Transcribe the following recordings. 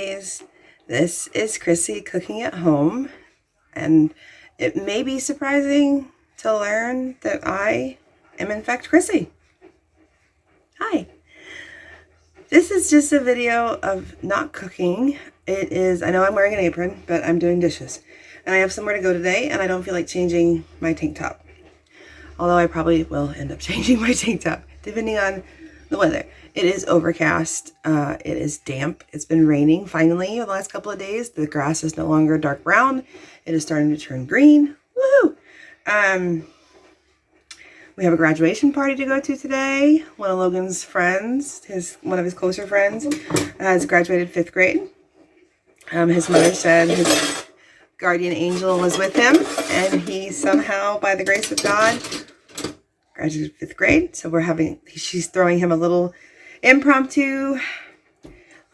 guys, this is Chrissy cooking at home, and it may be surprising to learn that I am in fact Chrissy. Hi. This is just a video of not cooking. It is, I know I'm wearing an apron, but I'm doing dishes. And I have somewhere to go today, and I don't feel like changing my tank top. Although I probably will end up changing my tank top, depending on the weather. It is overcast. It is damp. It's been raining finally the last couple of days. The grass is no longer dark brown. It is starting to turn green. Woohoo! We have a graduation party to go to today. One of Logan's friends, one of his closer friends, has graduated 5th grade. His mother said his guardian angel was with him, and he somehow, by the grace of God, graduated 5th grade. So she's throwing him a little impromptu,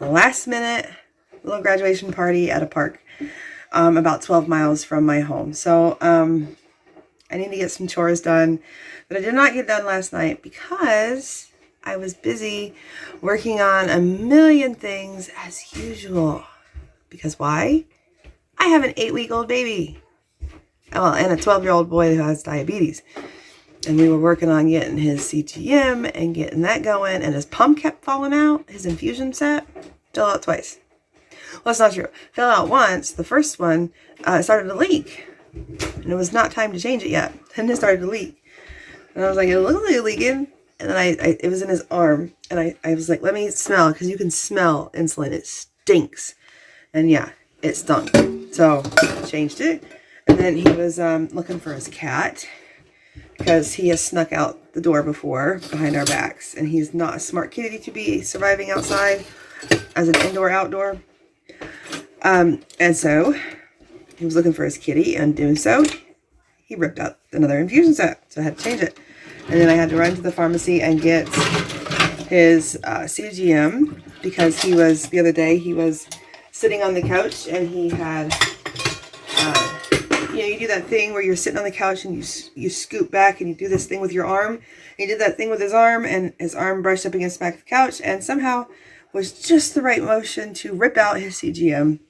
last minute little graduation party at a park about 12 miles from my home. So I need to get some chores done, but I did not get done last night because I was busy working on a million things as usual. Because why? I have an 8-week-old baby. Well, and a 12-year-old boy who has diabetes. And we were working on getting his CGM and getting that going. And his pump kept falling out. His infusion set fell out twice. Well, that's not true. Fell out once. The first one started to leak. And it was not time to change it yet. And it started to leak. And I was like, it looks like it's leaking. And then it was in his arm. And I was like, let me smell. Because you can smell insulin. It stinks. And yeah, it stunk. So changed it. And then he was looking for his cat. Because he has snuck out the door before behind our backs. And he's not a smart kitty to be surviving outside as an indoor-outdoor. And so he was looking for his kitty, and doing so, he ripped out another infusion set. So I had to change it. And then I had to run to the pharmacy and get his CGM, because the other day, he was sitting on the couch and he had... you do that thing where you're sitting on the couch and you scoot back and you do this thing with your arm. He did that thing with his arm, and his arm brushed up against the back of the couch, and somehow was just the right motion to rip out his CGM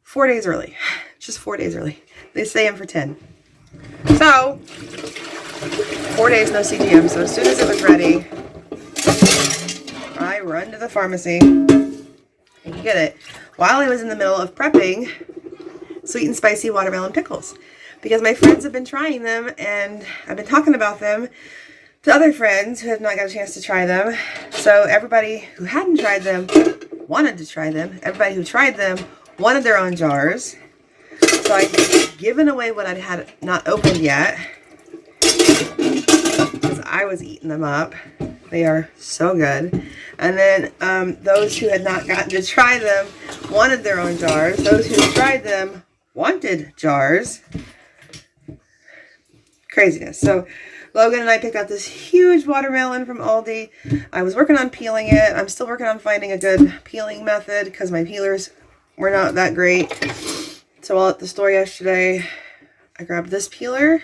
4 days early. Just 4 days early. They stay in for 10. So, 4 days no CGM. So as soon as it was ready, I run to the pharmacy and get it. While I was in the middle of prepping sweet and spicy watermelon pickles, because my friends have been trying them, and I've been talking about them to other friends who have not got a chance to try them. So everybody who hadn't tried them wanted to try them. Everybody who tried them wanted their own jars. So I've given away what I'd had not opened yet, because I was eating them up. They are so good. And then those who had not gotten to try them wanted their own jars. Those who tried them wanted jars. Craziness. So Logan and I picked out this huge watermelon from Aldi. I was working on peeling it. I'm still working on finding a good peeling method, because my peelers were not that great. So while at the store yesterday, I grabbed this peeler.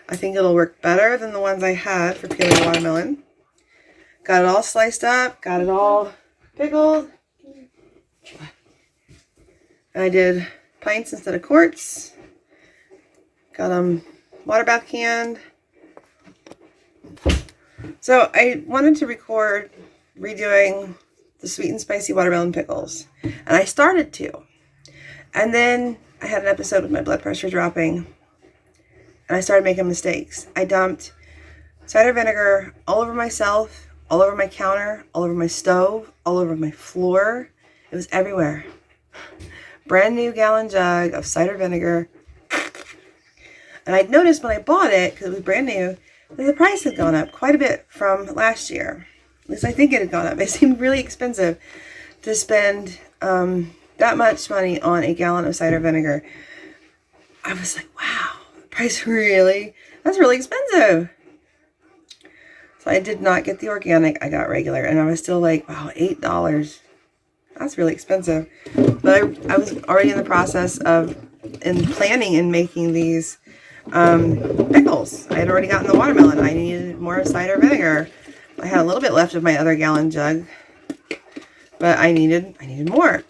I think it'll work better than the ones I had for peeling watermelon. Got it all sliced up. Got it all pickled. And I did pints instead of quarts. Got them water bath canned. So I wanted to record redoing the sweet and spicy watermelon pickles. And I started to. And then I had an episode with my blood pressure dropping. And I started making mistakes. I dumped cider vinegar all over myself, all over my counter, all over my stove, all over my floor. It was everywhere. Brand new gallon jug of cider vinegar. And I'd noticed when I bought it, because it was brand new, that the price had gone up quite a bit from last year. At least I think it had gone up. It seemed really expensive to spend that much money on a gallon of cider vinegar. I was like, wow, the price that's really expensive. So I did not get the organic. I got regular. And I was still like, wow, $8. That's really expensive. But I was already in the process of planning and making these pickles. I had already gotten the watermelon. I needed more cider vinegar. I had a little bit left of my other gallon jug. but I needed more.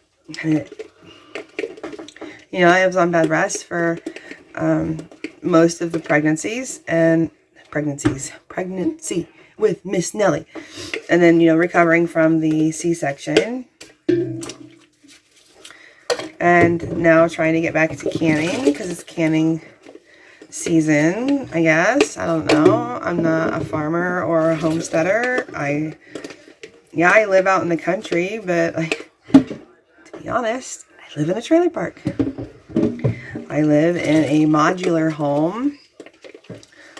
And I was on bed rest for most of the pregnancy with Miss Nellie, and then recovering from the C-section, and now trying to get back to canning because it's canning season, I guess. I don't know. I'm not a farmer or a homesteader. I live out in the country, but to be honest, I live in a trailer park. I live in a modular home.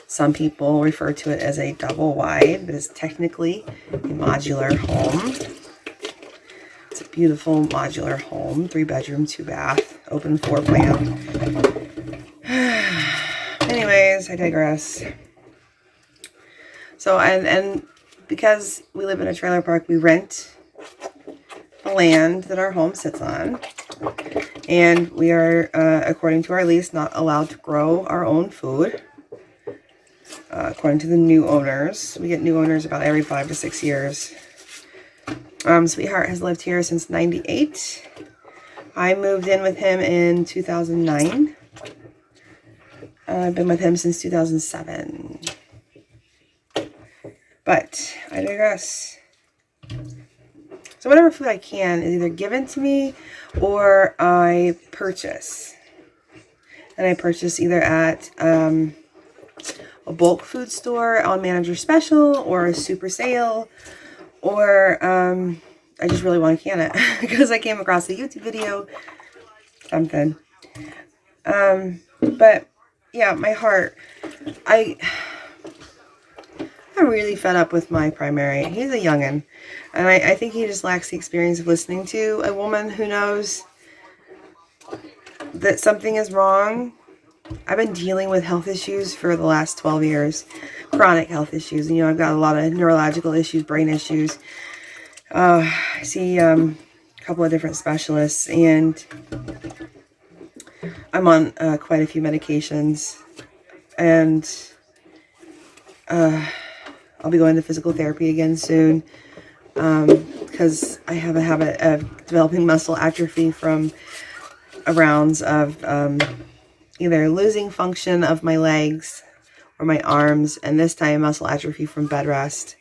Some people refer to it as a double wide, but it's technically a modular home. It's a beautiful modular home, 3-bedroom, 2-bath, open floor plan. Anyways, I digress. So, and because we live in a trailer park, we rent the land that our home sits on. And we are, according to our lease, not allowed to grow our own food. According to the new owners. We get new owners about every 5 to 6 years. Sweetheart has lived here since 98. I moved in with him in 2009. I've been with him since 2007. But I digress. So whatever food I can is either given to me or I purchase. And I purchase either at a bulk food store on Manager Special or a super sale, or I just really want to can it because I came across a YouTube video, something. But yeah, my heart, I'm really fed up with my primary. He's a youngin', and I think he just lacks the experience of listening to a woman who knows that something is wrong. I've been dealing with health issues for the last 12 years, chronic health issues. And, I've got a lot of neurological issues, brain issues. I see a couple of different specialists, and I'm on quite a few medications. And I'll be going to physical therapy again soon because I have a habit of developing muscle atrophy from rounds of either losing function of my legs or my arms, and this time muscle atrophy from bed rest.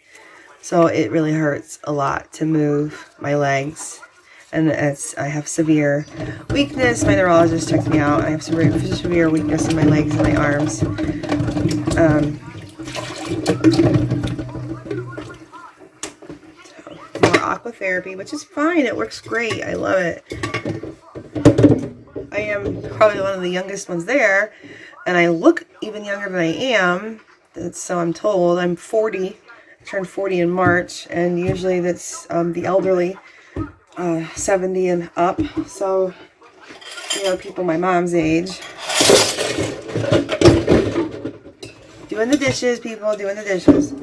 So it really hurts a lot to move my legs, and I have severe weakness. My neurologist checked me out. I have severe weakness in my legs and my arms. So more aqua therapy, which is fine. It works great. I love it. I am probably one of the youngest ones there, and I look even younger than I am. So I'm told. I'm 40. I turned 40 in March, and usually that's the elderly, 70 and up. So, people my mom's age. Doing the dishes, people, doing the dishes.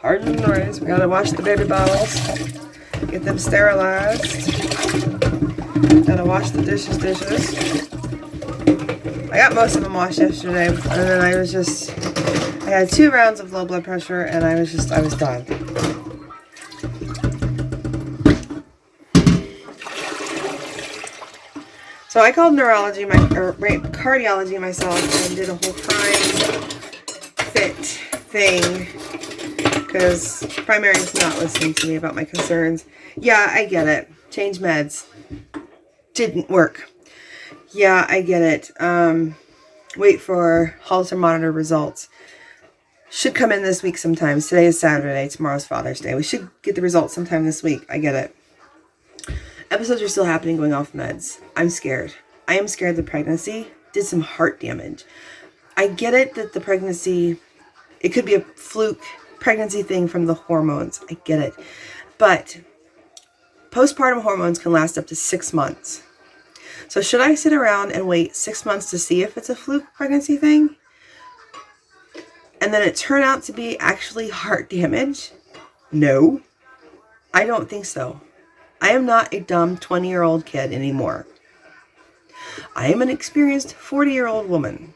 Pardon the noise. We gotta wash the baby bottles. Get them sterilized. Gotta wash the dishes. I got most of them washed yesterday, and then I had 2 rounds of low blood pressure, and I was done. So I called cardiology myself and did a whole prime fit thing because primary is not listening to me about my concerns. Yeah, I get it. Change meds. Didn't work. Yeah, I get it. Wait for Holter monitor results. Should come in this week sometime. Today is Saturday. Tomorrow's Father's Day. We should get the results sometime this week. I get it. Episodes are still happening going off meds. I'm scared. I am scared the pregnancy did some heart damage. I get it that the pregnancy, it could be a fluke pregnancy thing from the hormones. I get it. But postpartum hormones can last up to 6 months. So should I sit around and wait 6 months to see if it's a fluke pregnancy thing? And then it turn out to be actually heart damage? No, I don't think so. I am not a dumb 20-year-old kid anymore. I am an experienced 40-year-old woman.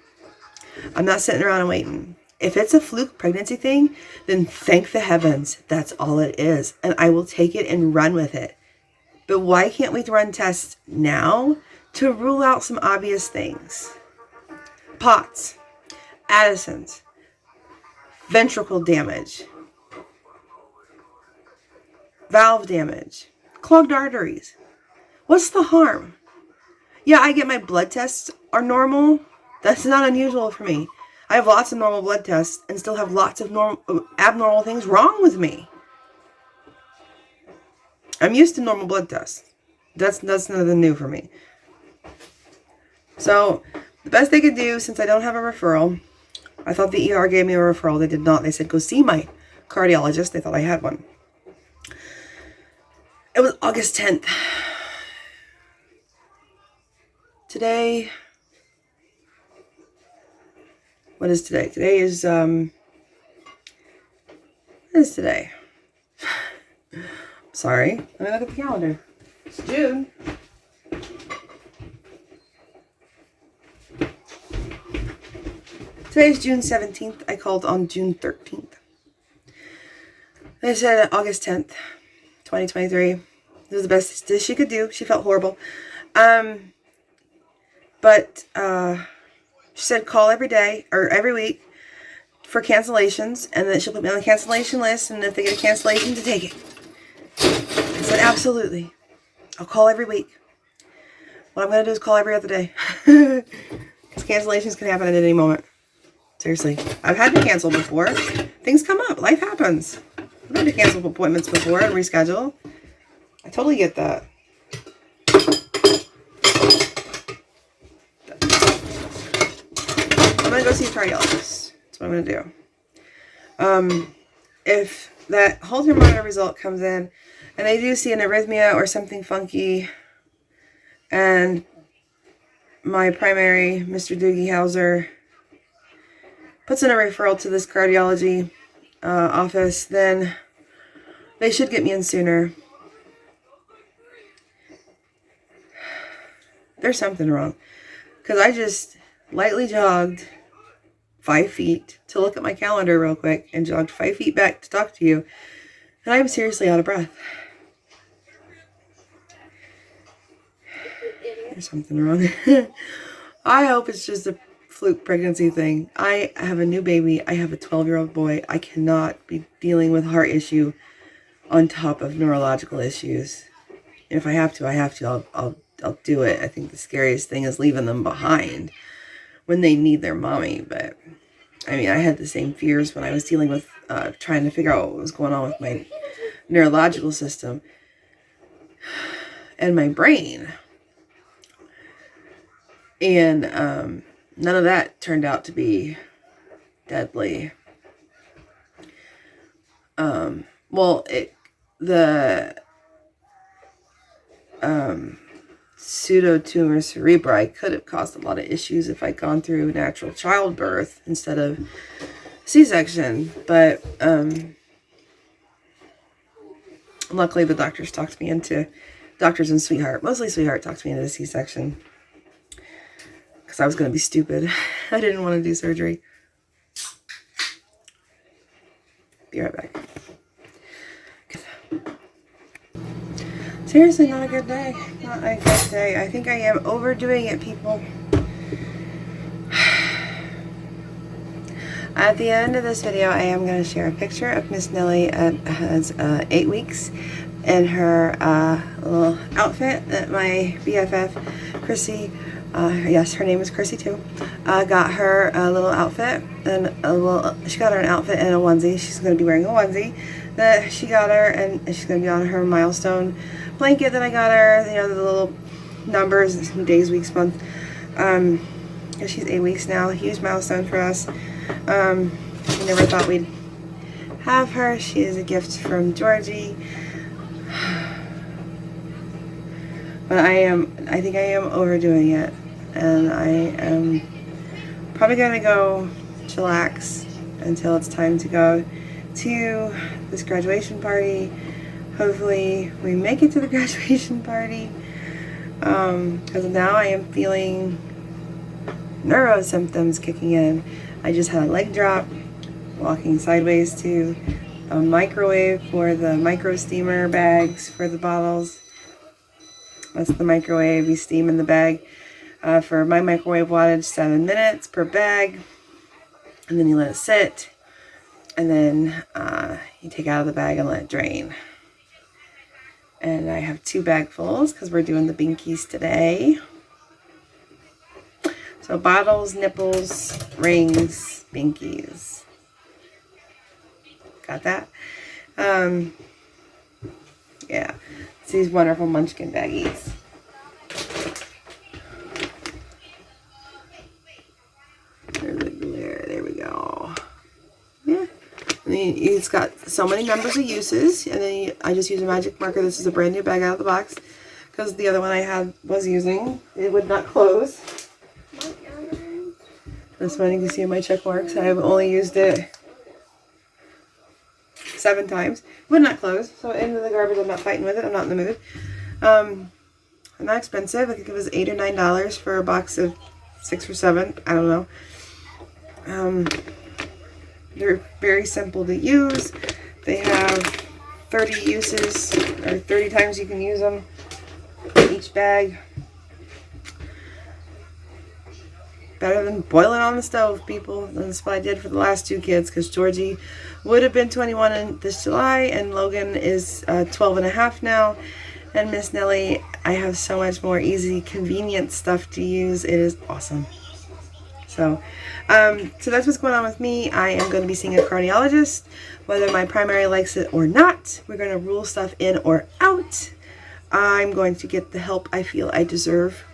I'm not sitting around and waiting. If it's a fluke pregnancy thing, then thank the heavens. That's all it is. And I will take it and run with it. But why can't we run tests now to rule out some obvious things? POTS, Addison's, ventricle damage, valve damage, clogged arteries. What's the harm? Yeah, I get my blood tests are normal. That's not unusual for me. I have lots of normal blood tests and still have lots of abnormal things wrong with me. I'm used to normal blood tests. That's nothing new for me. So the best they could do, since I don't have a referral, I thought the ER gave me a referral. They did not. They said, go see my cardiologist. They thought I had one. It was August 10th. Today, what is today? Today is, what is today? Sorry. Let me look at the calendar. It's June. Today's June 17th. I called on June 13th. They said August 10th, 2023. It was the best she could do. She felt horrible. But she said call every day or every week for cancellations, and then she'll put me on the cancellation list, and if they get a cancellation, to take it. I said, absolutely. I'll call every week. What I'm going to do is call every other day. Because cancellations can happen at any moment. Seriously. I've had to cancel before. Things come up. Life happens. I've had to cancel appointments before and reschedule. I totally get that. I'm going to go see a cardiologist. That's what I'm going to do. If that Holter monitor result comes in and they do see an arrhythmia or something funky, and my primary, Mr. Doogie Hauser, puts in a referral to this cardiology office, then they should get me in sooner. There's something wrong. Because I just lightly jogged 5 feet to look at my calendar real quick and jogged 5 feet back to talk to you. And I'm seriously out of breath. There's something wrong. I hope it's just a fluke pregnancy thing. I have a new baby. I have a 12-year-old boy. I cannot be dealing with heart issue on top of neurological issues. And if I have to, I have to. I'll do it. I think the scariest thing is leaving them behind when they need their mommy. But I mean, I had the same fears when I was dealing with trying to figure out what was going on with my neurological system and my brain. And none of that turned out to be deadly. The pseudotumor cerebri could have caused a lot of issues if I'd gone through natural childbirth instead of C-section. But luckily the doctors talked me into, doctors and Sweetheart, mostly Sweetheart, talked me into the C-section. Because I was going to be stupid. I didn't want to do surgery. Be right back. Seriously, not a good day. Not a good day. I think I am overdoing it, people. At the end of this video, I am going to share a picture of Miss Nellie as 8 weeks in her little outfit that my BFF, Chrissy, yes, her name is Chrissy too, got her a little outfit, and she got her an outfit and a onesie. She's going to be wearing a onesie that she got her, and she's going to be on her milestone blanket that I got her, you know, the little numbers, days, weeks, month. She's 8 weeks now, huge milestone for us. We never thought we'd have her. She is a gift from Georgie. But I think I am overdoing it, and I am probably going to go chillax until it's time to go to this graduation party. Hopefully we make it to the graduation party, because now I am feeling neuro symptoms kicking in. I just had a leg drop. walking sideways to a microwave for the micro steamer bags for the bottles. That's the microwave. You steam in the bag for my microwave wattage, 7 minutes per bag. And then you let it sit. And then you take it out of the bag and let it drain. And I have 2 bagfuls because we're doing the binkies today. So bottles, nipples, rings, binkies. Got that? Yeah. It's these wonderful Munchkin baggies. There's the glare. There we go. Yeah. And then it's got so many numbers of uses. And then I just use a magic marker. This is a brand new bag out of the box. Because the other one I was using, it would not close. This one you can see my check marks. I've only used it 7 times. It would not close. So into the garbage. I'm not fighting with it. I'm not in the mood. I'm not expensive. I think it was $8 or $9 for a box of 6 or 7. I don't know. They're very simple to use. They have 30 uses, or 30 times you can use them. Each bag. Better than boiling on the stove, people. That's what I did for the last 2 kids, because Georgie would have been 21 this July, and Logan is 12 and a half now. And Miss Nellie, I have so much more easy, convenient stuff to use. It is awesome. So that's what's going on with me. I am going to be seeing a cardiologist, whether my primary likes it or not. We're going to rule stuff in or out. I'm going to get the help I feel I deserve.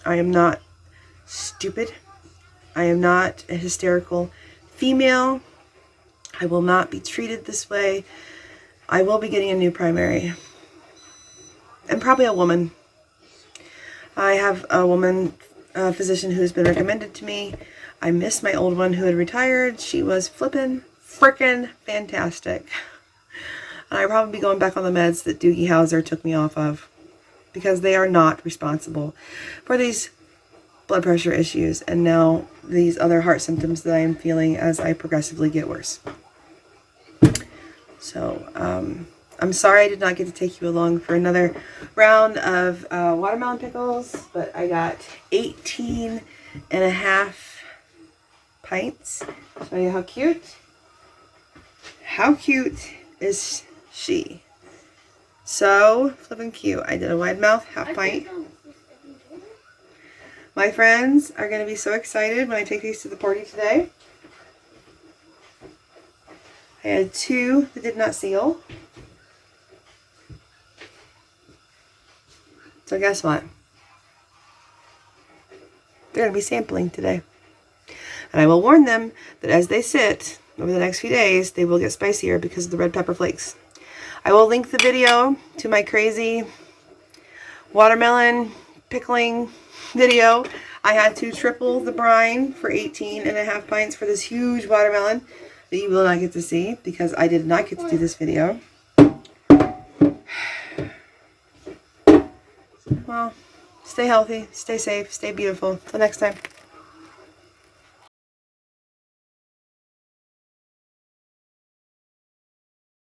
I am not stupid. I am not a hysterical female. I will not be treated this way. I will be getting a new primary. And probably a woman. I have a woman physician who's been recommended to me. I miss my old one who had retired. She was frickin' fantastic. And I'll probably be going back on the meds that Doogie Howser took me off of, because they are not responsible for these blood pressure issues and now these other heart symptoms that I am feeling as I progressively get worse. So I'm sorry I did not get to take you along for another round of watermelon pickles, but I got 18 and a half pints. Show you how cute. How cute is she? So flippin' cute. I did a wide mouth half pint. My friends are going to be so excited when I take these to the party today. I had 2 that did not seal. So guess what? They're going to be sampling today. And I will warn them that as they sit over the next few days, they will get spicier because of the red pepper flakes. I will link the video to my crazy watermelon pickling video. I had to triple the brine for 18 and a half pints for this huge watermelon that you will not get to see because I did not get to do this video. Well, stay healthy, stay safe, stay beautiful. Till next time.